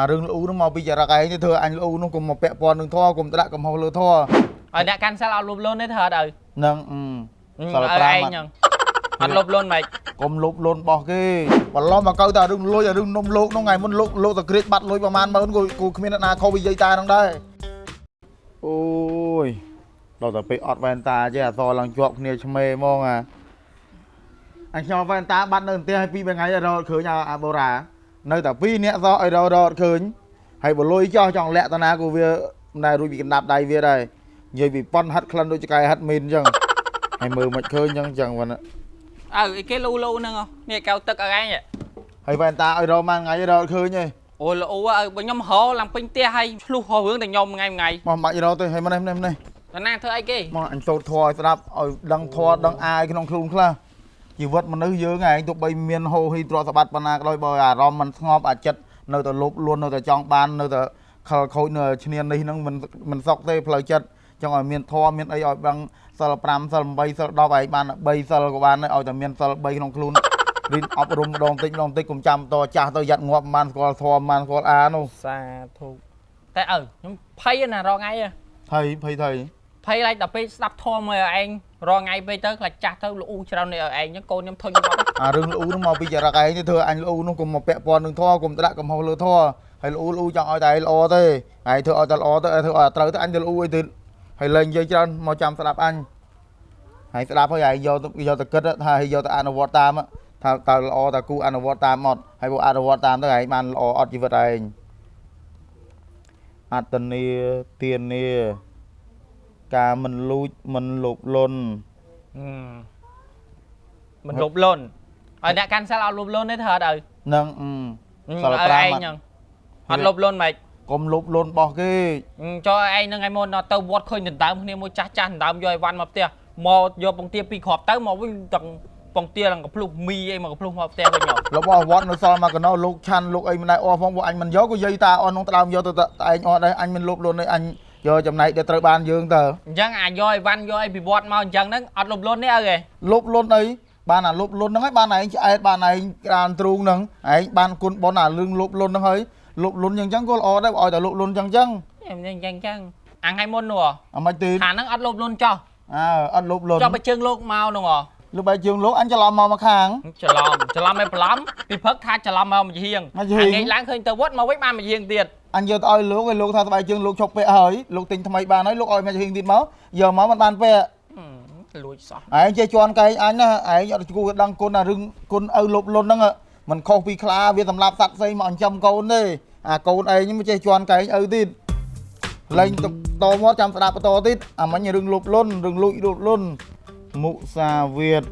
rừng lũ nó màu bây giờ ra cái như thưa anh lũ nó cùng một bẹ pon đừng thua cùng đã cầm hầu lừa thua ở đã can sao lụp luôn đấy thờ đời nâng ở ai nhở ăn lụp luôn mày cùng lụp luôn bỏ cái bỏ lo mà câu ta đừng lôi đừng nôm lụp nó ngày muốn lụp ta create bắt lôi vào man mà người cô không biết là khâu bị dây ta đang đây ôiเราจะไปออดแวนตาเจ้าซอลังจวบเนี่ยชเมย์มองอ่ะanh choแวนตาบัตรเดินเตี้ยให้พี่เป็นไงจะรอคืนยาอาโบราnơiแต่พี่เนี่ยซอไอ้รอคืนให้บอลลุยจ่อจ่องแหละตอนนั้นกูเวียนายรู้bịกันดับใดเวียได้ยังbịปอนฮัดคลันโดยจะกลายฮัดมินจังให้มือมันคืนจังวันน่ะcái lu lu nè không nè cao tức ở ai vậy ให้แวนตาไอ้รอมันไงจะรอคืนไง ôi lu bên nhóm họ làm pin tia hay lu họ hướng thành nhom ngày มามาไอ้รอตัวให้มันนี่ thằng nàng thưa ai kia มาอันโตทอสำหรับเอาดังทอดังอายขนมคลุนคล้าชีวิตมันนึกเยอะไงตัวใบเมียนโฮฮิตรอสบัดปนาลอยบ่อยรอมมันงอบอาจจะเนื้อแต่ลบล้วนเนื้อแต่จองบานเนื้อแต่เขาเนื้อชนิดนี้นั่งมันซอกเต้เพลย์จัดจังหวะเมียนทอเมียนไอ้บางสลับปรามสลับใบสลับดอกใบบานใบสลับกบานเอาแต่เมียนสลับใบขนมคลุนรินอบรมดองติ๊กกลุ่มจำต่อจ่าต่อยัดงอบมันกอทอมันกออาโน่ xa thu tại nhóm phay nè rồi ngay à ไทย phay lại tập phay đập thò mày anh rồi ngay bây tới là chặt thôi lũ cho này ở anh những cô nhóm thôi nhóm đó เรื่องลูน้องมาปีจะรักไอ้นี่เธออันลูน้องกุมมาแปะปอนหนึ่งท่อกุมตะกุมหัวเรือท่อให้ลูจังเอาแต่ล้อเต้ไอ้เธอเอาแต่ล้อเต้เธอเอาแต่อันจะลูไอ้ติดให้เล่นเยอะจังมาจำสลับอันให้สลับเพราะใหญ่โยตะกิดถ้าให้โยตะอันวอตามอ่ะถ้าตาล้อตะกูอันวอตามหมดให้พวกอันวอตามเท่าไหร่มันล้ออดจีบอะไรอัตเนียเตียนเนียการมันลุยมันหลบล้น mình lụp luôn ở đã can sao lụp luôn đấy thờ đời นั่งสลับ ở ปรา ai ม nhở hoặc lụp luôn mày กลมลุบล้นบอกกี้ cho ai nâng ai môn nó tao vót khơi đừng tao nên mua cha tao vô văn mập tia mò vô bông tia pi khọp tới mò với tầng bông tia là gặp lục mi ấy mà gặp lục mập tia với nhỏ แล้วว่าวอดnó sao mà cái nó lục chăn lục ấy mình này o phong bộ anh mình gió có dây ta on nông tao vô từ anh o đây anh mình lục luôn đây anh giờ chậm này để tới bàn dương tờ dân vô văn vô ai bị vót mau dân nó ọt lụp luôn đấy ơi lục luôn đấy bàn là lục luôn nó ấy bàn này đàn truông nâng ấy bàn cún bón là lưng lục luôn nó ấy lục luôn nhưng chẳng có o đấy oi là lục luôn chẳng dân ăn hai môn nữa mày tin thà nó ọt lụp luôn cho ăn lục luôn cho bay chân luôn mau nữa lúc bây trường lúc anh cho làm màu mà kháng chờ làm em lắm bị phớt tha chờ làm màu mà hiền ngày lãng khơi tao vót mau quét ban mà hiền tiền anh giờ tao lúc tao bài trường lúc chọc vẽ hởi lúc tình thằng mày bà nói lúc oi mà hiền tiền máu giờ máu mình bàn vẽ ấy chơi cho cái anh á ấy cô đang côn là rừng côn lục luôn đó mình không bị khla việc làm sạch xây mà anh chăm côn đi côn ấy nhưng mà chơi cho cái tin lên to mót chăm đạp to tít mấy nhà rừng lục luôn mụ xa Việt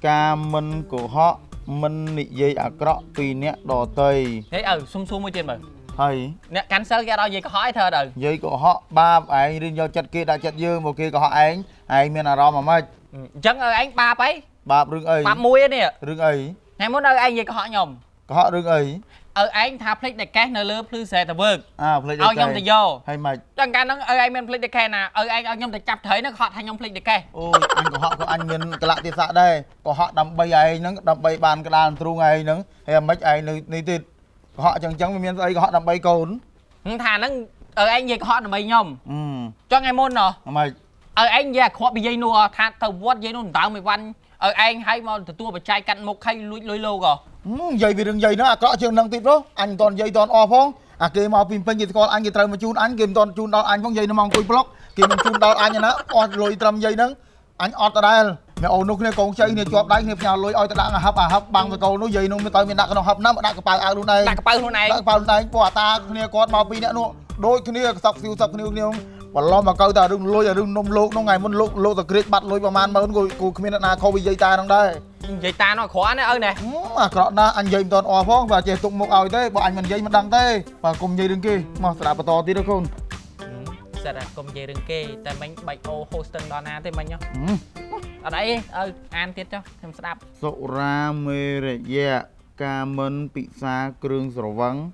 ca minh của họ minh nị dây cọ vì nè đỏ tây thế sum mới trên mà thầy nè cắn sơ ra đâu gì có hỏi thơ đời dây của họ ba ấy đi do chặt kia đã chặt dương một kia của họ ấy miền nào đó mà mấy chân ơi anh ba ấy ba rừng ấy ba muối nè rừng ấy ngày muốn ơi anh gì có họ nhom có họ rừng ấy anh thà plek để cái nơi lơ plư xe tờ vợt plek ao nhom thì vô hay mày chẳng can nó anh men plek để cái nè anh ao nhom thì chập thấy nó họ thành nhom plek để cái ôi anh của họ có anh miền cái lạ tiệt xạ đây có họ đâm bay ấy nó đâm bay bàn cái đàn tru ngày nó hay mấy ấy nơi tiệt họ chẳng miền ấy họ đâm bay cồn thà nó anh gì có họ đâm bay nhom cho ngày môn nè mày anh về họ bị dây nua thà tàu vót dây nua tao mày văn anh hay mà từ tua bị chai cắn một khay lôi lô rồi dây vì đừng dây nó có trường năng tiếp đó anh toàn dây toàn o phong kia mà pin pin gì con anh gì trời mà chun anh kìm toàn chun đó anh phong dây nó mong cùi block kìm mình chun đó anh nó o lôi trầm dây nắng anh o ta đây mẹ ôn nút này con chơi này chọt đấy này nhà lôi oi ta đang hấp bằng cái câu nó dây nó mới tới mình đặt nó hấp nắm đặt cái bài luôn này đặt cái bài luôn này quả ta này con màu pin nữa đôi cái này sọc siêu cái này bỏ lo mà câu ta đừng lôi đừng nôm lô nó ngày muốn lô ta create bắt lôi vào man mà người cô không biết là không bị dây ta đang đây dây ta nó khó nè ơi nè mà cọ na anh dây toàn o phong và chế tụng một ỏi thế bọn anh mình dây mình đăng thế và cùng dây đường kia mà sẽ đạp to tí được không sẽ là cùng dây đường kia tại mình bạch ô hosting đó na thế mình nhá ở đây an tiết cho thêm sẽ đạp sổ ra mê rệ dạ ca mân bị xa krương sổ vắng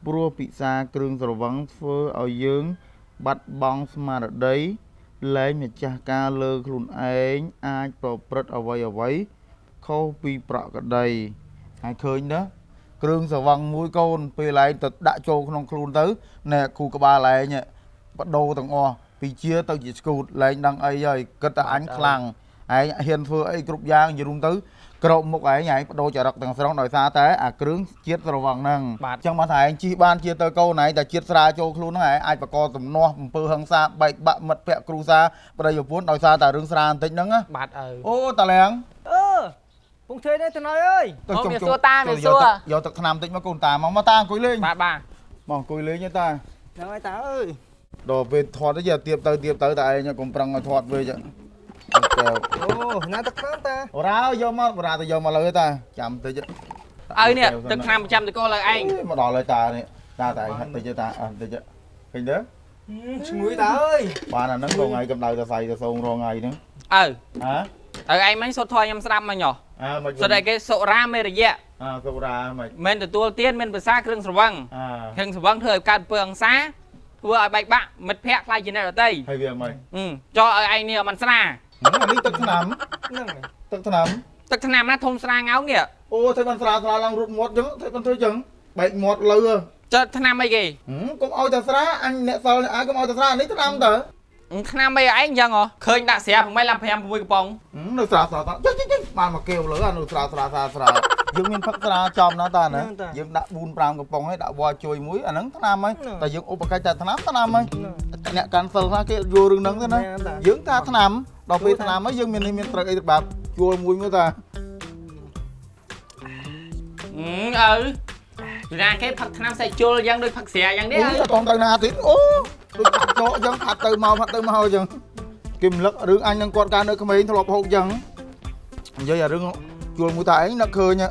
bùa bị xa krương sổ vắng phơ ở dương bắt bóng mà ở đấy lấy một cha ca lơ luôn anh ai bảo bật ở vậy khâu bị bọ cái đầy hai khơi đó គ្រឿងស្រវឹងមួយកូនពេលឯងទៅដាក់ចូលក្នុងខ្លួនទៅណែគូក្បាលឯងបដូរទាំងអស់ពីជាទៅជាស្គូតលែងដឹងអីហើយគិតតែអញខ្លាំងឯងហ៊ានធ្វើអីគ្រប់យ៉ាងយរុំទៅក្របមុខឯងបដូរចរិតទាំងស្រុងដោយសារតែអាគ្រឿងជាតិស្រវឹងហ្នឹងអញ្ចឹងបានថាឯងជិះបានជាទៅកូនឯងតែជាតិស្រាចូលខ្លួនហ្នឹងឯងអាចបកកទំនាស់អំពើហិង្សាបែកបាក់មិត្តភក្តិគ្រួសារប្តីប្រពន្ធដោយសារតែរឿងស្រាបន្តិចហ្នឹងណាបាទឪអូតាលៀងពងchơi đây tao nói ơi ទៅជុំសួរតាមានសួរយកទឹកថ្នាំតិចមកកូនតាមកតាអង្គុយលេងបាទមកអង្គុយលេងទេតាnói tao ơi ដល់ពេលថតទៅយកទៀបទៅតែឯងកុំប្រឹងឲ្យថតវិញអូណាទឹកថ្នាំតាអូរ៉ាយកមកអូរ៉ាទៅយកមកលើតាចាំតិចឪនេះទឹកថ្នាំប្រចាំតកលើឯងមកដល់ហើយតានេះតាតែឯងតិចតាតិចឃើញទេឈ្ងុយតាអើយបានអាហ្នឹងរងថ្ងៃកម្ដៅទៅសៃទៅសងរងថ្ងៃហ្នឹងហ៎ឯងមិញសុទ្ធធွာខ្ញុំស្ដាប់មិញហ៎សុទ្ធតែគេសុរាមេរយៈសុរាមិនទទួលទានមានភាសាគ្រឿងស្រវឹងគ្រឿងស្រវឹងធ្វើឲ្យកើតពើអង្សាធ្វើឲ្យបែកបាក់មិត្តភ័ក្តិខ្លាចជាអ្នកដទៃហើយវាមិនចោលឲ្យឯងនេះមិនស្រានេះទឹកថ្នាំហ្នឹងទឹកថ្នាំណាធំស្រាងោងនេះអូធ្វើមិនស្រាឡើងរត់មាត់ចឹងធ្វើមិនធ្វើចឹងបែកមាត់លើចុះថ្នាំអីគេកុំឲ្យតែស្រាអញអ្នកសល់អាកុំឲ្យតែស្រានេះថ្នាំតើថ្នាំអីឯងអញ្ចឹងហ៎ឃើញដាក់ស្រាប់មិនឡាប់5 6កំប៉ុងនៅស្រាបានមកកេវលើអានៅស្រាយើងមានផឹកស្រាចំណាតាណាយើងដាក់4 5កំប៉ុងហើយដាក់វល់ជួយមួយអាហ្នឹងថ្នាំហើយតែយើងឧបកិច្ចតែថ្នាំហើយអ្នកកាន់សិលណាគេយល់រឿងហ្នឹងទេណាយើងថាថ្នាំដល់ពេលថ្នាំហើយយើងមាននេះមានត្រូវអីទៅបាបជួលមួយមើលតាពីណាគេផឹកថ្នាំសេជុលយ៉ាងដូចផឹកស្រាយ៉ាងនេះអត់ต้องទៅណាទៀតអូដូចផឹកចោអញ្ចឹងផឹកទៅមកអញ្ចឹងគេរំលឹករឿងអញនឹងគាត់កាលនៅក្មេងធ្លាប់ហូបអញ្ចឹងនិយាយអារឿងជួលមួយតាឯងនឹកឃើញ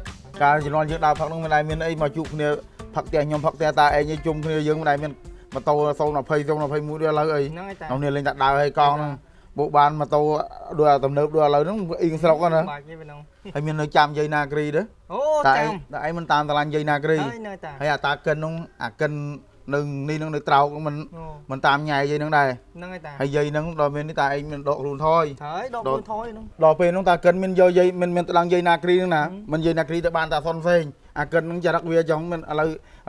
កាលជំនាន់យើងដើរផឹកហ្នឹងមិនដែលមានអីមកជួបគ្នាផឹកផ្ទះខ្ញុំផឹកផ្ទះតាឯងជុំគ្នាយើងមិនដែលមានម៉ូតូ020 021ឥឡូវអីនោះនេះលេងតែដើរឲ្យកង់ហ្នឹងបោកបានម៉ូតូដូចអាទំនើបដូចឥឡូវហ្នឹងអ៊ីងស្រុកណាហើយមាននៅចាំយាយណាគ្រីទេអូចាំតែឯងមិនតាមតឡាញ់យាយណាគ្រីហើយអាតាកិនហ្នឹងអាកិននៅនេះនឹងនៅត្រោកមិនតាមញ៉ៃយាយហ្នឹងដែរហ្នឹងហើយតាហើយយាយហ្នឹងដល់មាននេះតាឯងមានដកខ្លួនថយហើយដកខ្លួនថយហ្នឹងដល់ពេលហ្នឹងតាកិនមានយកយាយមានតឡាំងយាយណាគ្រីហ្នឹងណាមិនយាយណាគ្រីទៅបានតាសុនផ្សេងអាកិនហ្នឹងចរិតវាចឹងមិនឥ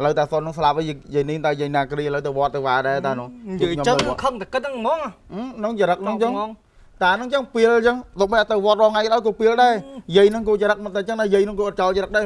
ឡូវតាសុនហ្នឹងស្លាប់ហើយយាយនេះតាយាយណាគ្រីឥឡូវទៅវត្តទៅវាដែរតានោះនិយាយចឹងខឹងតែគិតហ្នឹងហ្មងហ្នឹងចរិតហ្នឹងចឹងតាហ្នឹងចឹងពីលចឹងទៅមិនទៅវត្តរងថ្ងៃដល់ក៏ពីលដែរយាយហ្នឹងក៏ចរិតមិនតែចឹងដែរយាយហ្នឹងក៏អត់ចោលចរិតដែរ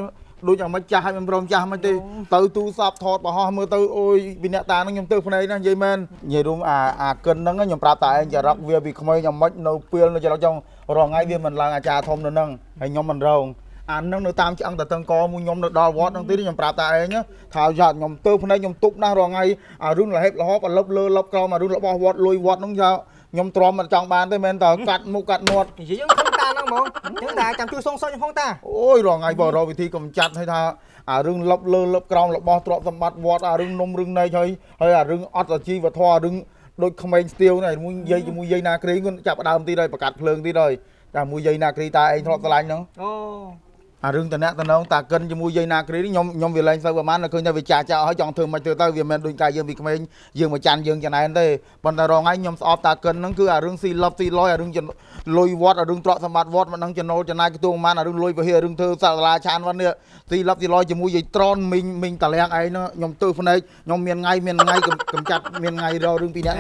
ដូចអាមិនចាស់ឲ្យមិនព្រមចាស់មិនទេទៅទូស័ព្ទថតបរោះមើលទៅអូយពីអ្នកតាហ្នឹងខ្ញុំទៅភ្នែកណានិយាយមែននិយាយរួមអាកិនហ្នឹងខ្ញុំប្រាប់តាឯងចរិតវាពីក្មេងអាមិននៅពេលនៅចរិតចឹងរងថ្ងៃវាមិនឡើងអាចារ្យធំនៅហ្នឹងហើយខ្ញុំមិនរងអាហ្នឹងនៅតាមឆ្អឹងតាតឹងកមួយខ្ញុំនៅដល់វត្តហ្នឹងទៀតខ្ញុំប្រាប់តាឯងថាយ៉ាខ្ញុំទៅភ្នែកខ្ញុំទប់ណាស់រងថ្ងៃអារឿងលហេបលហបលឹបលើលឹបក្រោមអារឿងរបស់វត្តលុយវត្តហ្នឹងយ៉ាខ្ញុំទ្រាំមិនចង់បានទេមែនតើកាត់មុខកាត់មាត់និយាយយើងខំតាហ្នឹងហ្មងអញ្ចឹងតាចាំជួយសងសឹកខ្ញុំផងតាអូយរងថ្ងៃបើរកវិធីកំចាត់ឲ្យថាអារឿងលឹបលើលឹបក្រោមរបស់ទ្រព្យសម្បត្តិវត្តអារឿងនំរឿងណែកហើយអារឿងអត់អាជីវធម៌អារឿងដូចក្មេងស្ទាវនេះមួយនិយាយជាមួយយាយណាគ្រីគាត់ចាប់ដើមទៀតហើយប្រកាសភ្លើងទៀតហើយតែមួយយាយណាគ្រីតាឯងធ្លាប់ឆ្លាញ់ហ្នឹងអូអារឿងតំណតាកិនជាមួយយាយណាគ្រីខ្ញុំវាលែងសូវប្រហែលនៅឃើញតែវាចាស់ហើយចង់ធ្វើមិនធ្វើទៅវាមិនដូចកាយយើងពីក្មេងយើងមកចាន់យើងចំណែនទេប៉ុន្តែរងថ្ងៃខ្ញុំស្អប់តាកិនហ្នឹងគឺអារឿងស៊ីលប់ស៊ីលយអារឿងលុយវត្តអារឿងទ្រព្យសម្បត្តិវត្តមិនដឹងចំណូលចំណាយខ្ទង់ប៉ុន្មានអារឿងលុយវិហាររឿងធ្វើសាលាឆានវត្តនេះស៊ីលប់ស៊ីលយជាមួយយាយត្រនមីងតលៀងឯងខ្ញុំទៅភ្នែកខ្ញុំមានថ្ងៃកំចាត់មានថ្ងៃរករឿងពីអ្នក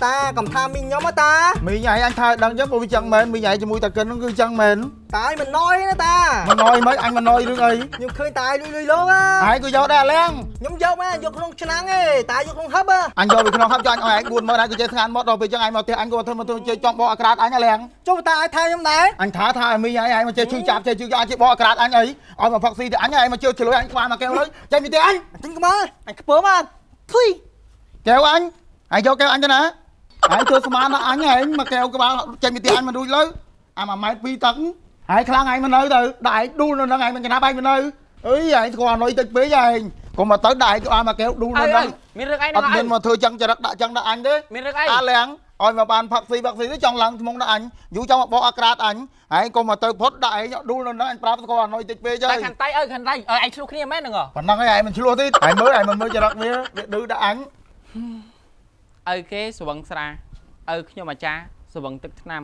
តាកំថាមីងខ្ញុំហ៎តាមីងឯងអញថាដឹងចឹងព្រោះវាចឹងមែនមីងឯងជាមួយតាកិនហ្នឹងគឺចឹងមែនតាឯងមិនណយណាតាមិនណយមិនអញមិនណយរឿងអីខ្ញុំឃើញតាឯងលុយលោកឯងក៏យកដែរអាលៀងខ្ញុំយកមែនយកក្នុងឆ្នាំងឯងតាយកក្នុងហឹបអញយកពីក្នុងហឹបចង់ឲ្យឯង40000ឯងក៏ចេះស្ងាត់មកដល់ពេលចឹងឯងមកផ្ទះអញក៏ធ្វើមកជិះចំបោះអាក្រាតអញអាលៀងចុះតាឯងថាខ្ញុំដែរអញថាឲ្យមីងឯងមកចេះជឿចាប់ចេះជឿយកជិះបោះអាក្រាតអញអីឲ្យមកផឹកស៊ីទៅអញឯងមកជឿឆ្លុយអញខ្វះមកកែវលើចេញពីផ្ទះអញទិញក្បាលអញខ្ពើមកភុយកែវអញយកកែវអញទៅណាឯងធ្វើស្មានដល់អញឯងមកកែវក្បាលចេញពីផ្ទះអញមិនរួចលើអា1ម៉ែត្រ2តឹងហើយខ្លាំងឯងមិននៅទៅដាក់ឯងដួលនៅហ្នឹងឯងមិនចំណាប់ឯងមិននៅអីឯងស្គាល់អនុយតិចពេកឯងកុំមកទៅដាក់ឯងក្បាលមកកែវដួលនៅហ្នឹងមានរឿងអីអត់មានមកធ្វើចឹងចរិតដាក់ចឹងដាក់អញទេមានរឿងអីអាលៀងឲ្យមកបានផឹកស៊ីទៅចង់ឡើងថ្មងដល់អញយូរចង់មកបោកអាក្រាតអញហើយកុំមកទៅផុតដាក់ឯងដួលនៅហ្នឹងអញប្រាប់ស្គាល់អនុយតិចពេកហើយតែខាងតៃខាងតៃឯងឆ្លោះគ្នាមែនហ្នឹងប៉ុណ្ណឹងឯងមិនឆ្លោះទេឯងមើលចរិតវាឌឺដាក់អញឪគេស្វឹងស្រាឪខ្ញុំអាចារ្យស្វឹងទឹកថ្នាំ